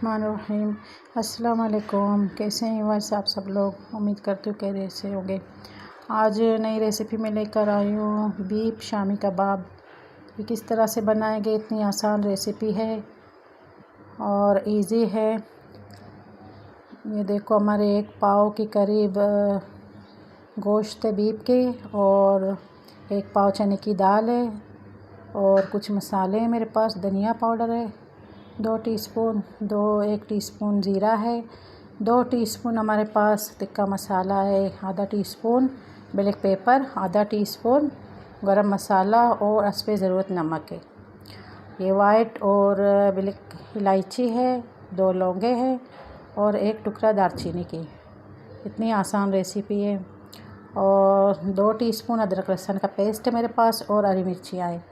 बिस्मिल्लाहिर्रहमानिर्रहीम। अस्सलाम वालेकुम। कैसे हैं वैसे आप सब लोग? उम्मीद करती हूँ कि ऐसे होंगे। आज नई रेसिपी में लेकर आई हूँ बीफ शामी कबाब। ये किस तरह से बनाएंगे, इतनी आसान रेसिपी है और इजी है। ये देखो, हमारे एक पाव के करीब गोश्त है बीफ के, और एक पाव चने की दाल है, और कुछ मसाले हैं मेरे पास। धनिया पाउडर है 2 टीस्पून, 1 टीस्पून ज़ीरा है, 2 टीस्पून हमारे पास टिक्का मसाला है, आधा टीस्पून ब्लैक पेपर, आधा टीस्पून गरम मसाला और हस्बे ज़रूरत नमक है। ये वाइट और ब्लैक इलायची है, 2 लौंगे हैं और 1 टुकड़ा दालचीनी की। इतनी आसान रेसिपी है। और 2 टीस्पून अदरक लहसुन का पेस्ट है मेरे पास, और हरी मिर्चियाँ हैं।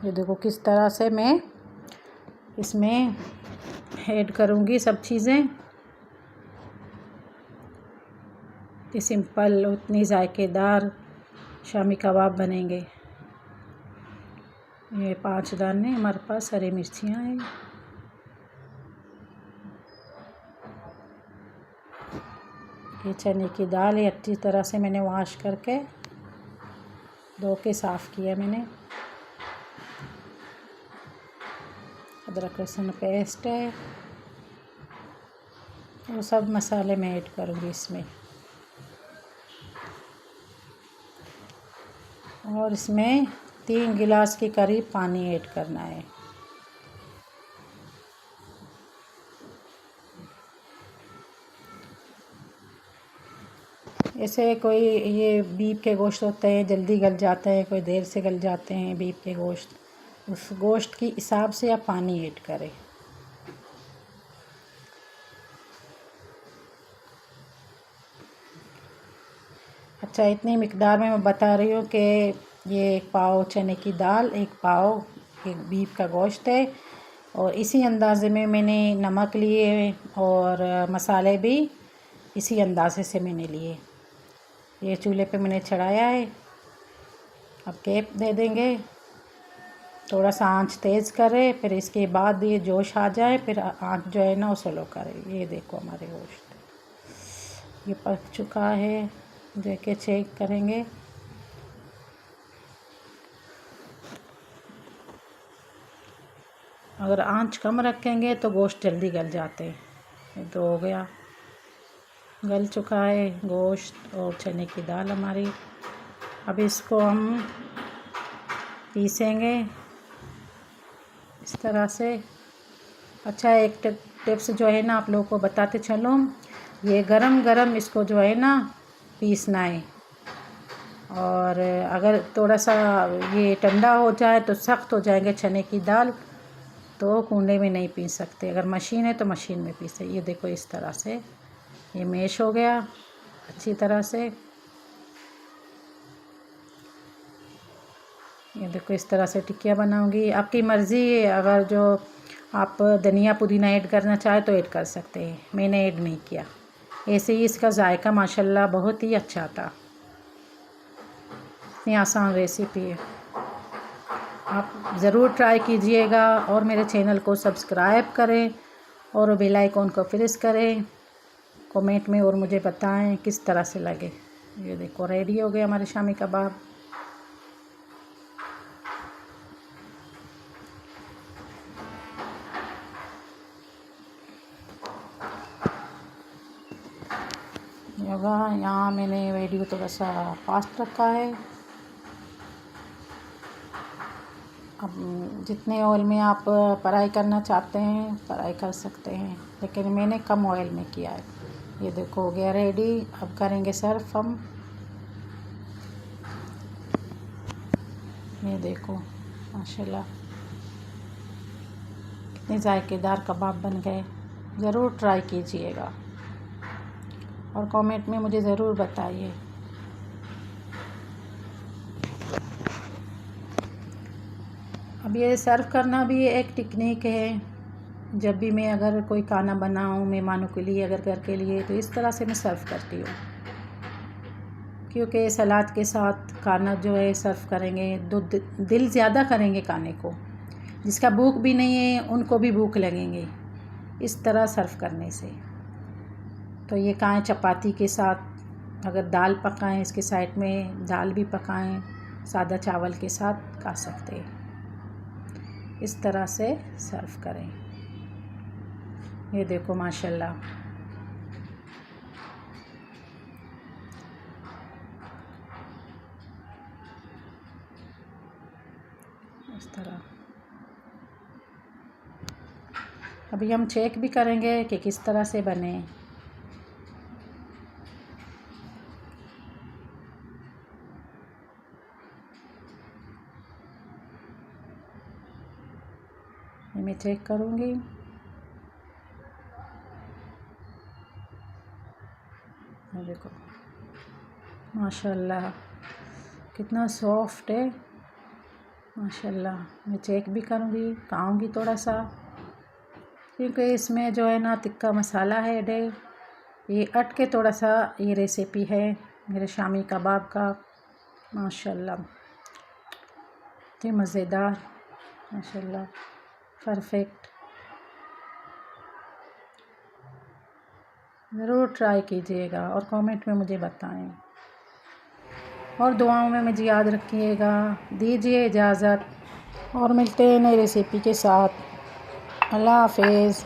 ये देखो किस तरह से मैं इसमें ऐड करूँगी सब चीज़ें। ये सिंपल उतनी जायकेदार शामी कबाब बनेंगे। ये 5 दाने हमारे पास हरी मिर्चियाँ हैं। ये चने की दाल है, अच्छी तरह से मैंने वॉश करके धो के साफ़ किया मैंने। अदरक लहसुन पेस्ट है, वो सब मसाले मैं ऐड करूँगी इसमें। और इसमें 3 गिलास के करीब पानी ऐड करना है। ऐसे कोई ये बीफ के गोश्त होते हैं जल्दी गल जाते हैं, कोई देर से गल जाते हैं बीफ के गोश्त। उस गोश्त की हिसाब से आप पानी ऐड करें। अच्छा, इतनी मिकदार में मैं बता रही हूँ कि ये 1 पाव चने की दाल, 1 पाव एक बीफ का गोश्त है, और इसी अंदाजे में मैंने नमक लिए और मसाले भी इसी अंदाजे से मैंने लिए। ये चूल्हे पे मैंने चढ़ाया है। अब कैप दे देंगे, थोड़ा सा आंच तेज़ करें, फिर इसके बाद ये जोश आ जाए, फिर आंच जो है ना वो स्लो करें। ये देखो हमारे गोश्त ये पक चुका है, देखे चेक करेंगे। अगर आंच कम रखेंगे तो गोश्त जल्दी गल जाते हैं। ये तो हो गया, गल चुका है गोश्त और चने की दाल हमारी। अब इसको हम पीसेंगे इस तरह से। अच्छा, एक टिप्स जो है ना आप लोगों को बताते चलूँ, ये गरम गरम इसको जो है ना पीसना है। और अगर थोड़ा सा ये ठंडा हो जाए तो सख्त हो जाएंगे चने की दाल, तो कूंडे में नहीं पीस सकते। अगर मशीन है तो मशीन में पीसे। ये देखो इस तरह से ये मैश हो गया अच्छी तरह से। ये देखो इस तरह से टिक्कियाँ बनाऊंगी। आपकी मर्ज़ी है, अगर जो आप धनिया पुदीना ऐड करना चाहे तो ऐड कर सकते हैं। मैंने ऐड नहीं किया। ऐसे ही इसका जायका माशाल्लाह बहुत ही अच्छा था। इतनी आसान रेसिपी है, आप ज़रूर ट्राई कीजिएगा। और मेरे चैनल को सब्सक्राइब करें और बेल आइकन को प्रेस करें। कमेंट में और मुझे बताएं किस तरह से लगे। ये देखो रेडी हो गए हमारे शामी कबाब। योगा यहाँ मैंने वीडियो थोड़ा सा फास्ट रखा है। अब जितने ऑयल में आप फ्राई करना चाहते हैं फ्राई कर सकते हैं, लेकिन मैंने कम ऑयल में किया है। ये देखो हो गया रेडी। अब करेंगे सर्व हम। ये देखो माशाल्लाह कितने जायकेदार कबाब बन गए। ज़रूर ट्राई कीजिएगा और कमेंट में मुझे ज़रूर बताइए। अब ये सर्व करना भी एक टेक्निक है। जब भी मैं अगर कोई खाना बनाऊं मेहमानों के लिए, अगर घर के लिए, तो इस तरह से मैं सर्व करती हूँ। क्योंकि सलाद के साथ खाना जो है सर्व करेंगे तो दिल ज़्यादा करेंगे खाने को। जिसका भूख भी नहीं है उनको भी भूख लगेंगे। इस तरह सर्व करने से। तो ये खाएं चपाती के साथ, अगर दाल पकाएं इसके साइड में दाल भी पकाएं, सादा चावल के साथ खा सकते हैं। इस तरह से सर्व करें। ये देखो माशाल्लाह, इस तरह। अभी हम चेक भी करेंगे कि किस तरह से बने। मैं चेक करूँगी। देखो माशाल्लाह कितना सॉफ्ट है माशाल्लाह। मैं चेक भी करूँगी, खाऊँगी थोड़ा सा, क्योंकि इसमें जो है ना तिक्का मसाला है ऐड है। ये अट के थोड़ा सा ये रेसिपी है मेरे शामी कबाब का। माशाल्लाह इतनी मज़ेदार, माशाल्लाह परफेक्ट। ज़रूर ट्राई कीजिएगा और कमेंट में मुझे बताएं, और दुआओं में मुझे याद रखिएगा। दीजिए इजाज़त और मिलते हैं नई रेसिपी के साथ। अल्लाह हाफ़िज़।